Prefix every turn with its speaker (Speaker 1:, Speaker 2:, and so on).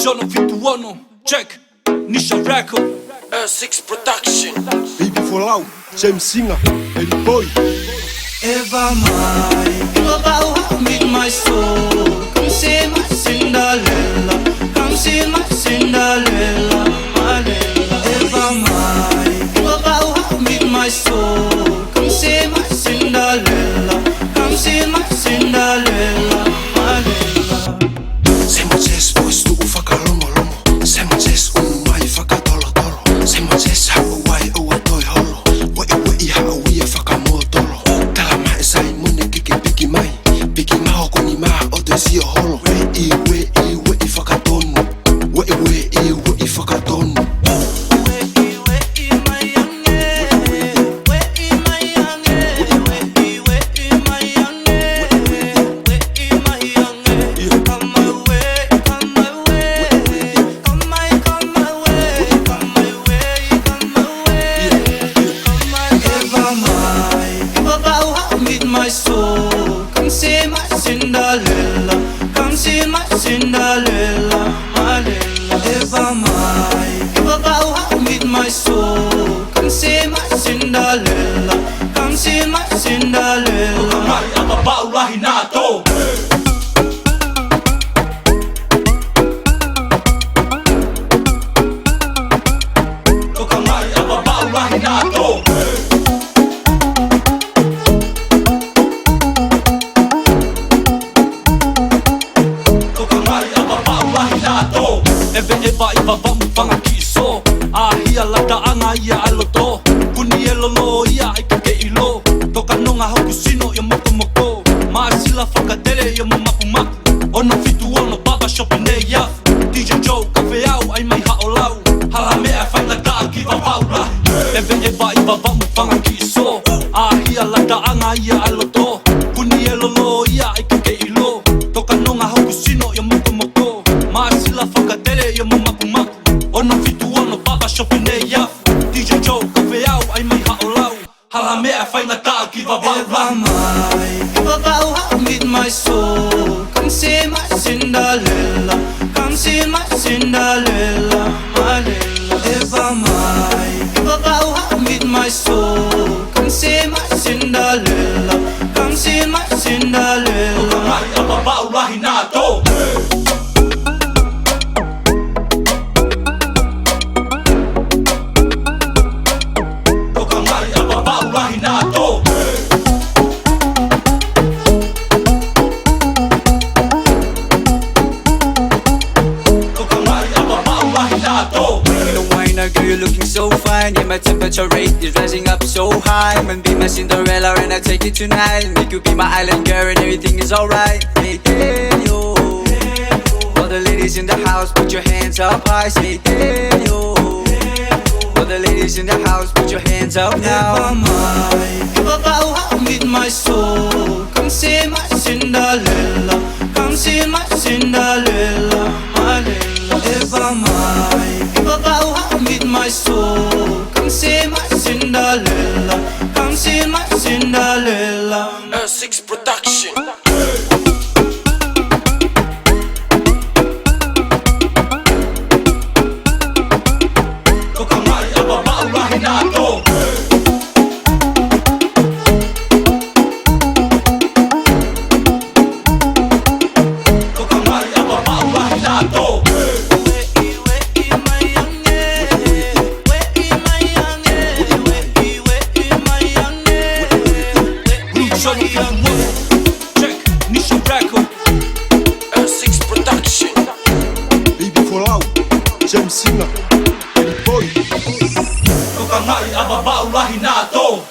Speaker 1: Sono Vituono, check, Nisha Record,
Speaker 2: R6 Production.
Speaker 3: Baby Folau, James Singer, Eddie Boy.
Speaker 4: Eva mai, tua mit my soul. Come see my Cinderella, come see my Cinderella, Marella. Eva mai, tua mit my soul. Come see my Cinderella, come see my Cinderella, Marella.
Speaker 2: Semmoises vois tuu whakalongolongo. Semmoises mai whakatolotolo. Semmoises hauai ua toi holo. Wei hauia whakamotolo. Tala mai sai mune kiki piki mai. Piki maho kuni maa o te sio holo. Wei whakatonu. Wei whakatonu.
Speaker 4: My soul, come see my Cinderella, come see my Cinderella, Marella. Eva mai, tua mit my soul, come see my Cinderella, come see my Cinderella.
Speaker 1: Mai ababau lahi nato. Toka mai ababau lahi nato. Eva vamu whanga kiso. Ahia lata anga ia aloto. Kuni e lolo ia i kake ilo. Toka nonga hoku sino ia moko moko. Maasila whakatere ia mamaku maku. Ono Vituono baba shopping nei yafu. DJ Joe kafe au ai mai hao lau. Hala mea whainga taa ki vavau lahi. Eva vamu whanga kiso. Ahia lata anga ia aloto. Kuni e lolo ia i kake ilo. Toka nonga hoku sino ia moko moko. Maasila whakatere ia mamaku maku. Ono Vituono baba shopping nei yafu. DJ Joe kafe au ai mai hao lau. Hala mea whainga taa ki vavau
Speaker 4: Eva
Speaker 1: lahi.
Speaker 4: mai, tua mit my soul, come see my Cinderella, come see my Cinderella, Marella. Eva mai, tua mit my soul, come see my Cinderella, come see my Cinderella.
Speaker 1: Mai ababau lahi nato. Toka mai ababau lahi nato. Toka mai ababau lahi nato.
Speaker 5: You know why now, girl, you're looking so fine. Yeah, my temperature rate is rising up so high. Man, be my Cinderella and I take it tonight. Make you be my island girl and everything is alright. Hey, hey, yo. All the ladies in the house, put your hands up high. Say, hey, yo. All the ladies in the house, put your hands up now.
Speaker 4: Eva mai, tua mit my soul, come see my Cinderella, come see my Cinderella, Marella. Eva mai, tua mit my soul, come see my Cinderella, come see my Cinderella.
Speaker 2: R6 Production.
Speaker 1: Toka mai ababau lahi nato. Toka mai ababau lahi nato. Sono Vituono, check, Nisha Record.
Speaker 2: R6 Production.
Speaker 3: Baby Folau, James Singer, Eddie Boy.
Speaker 1: Toka mai ababau lahi nato.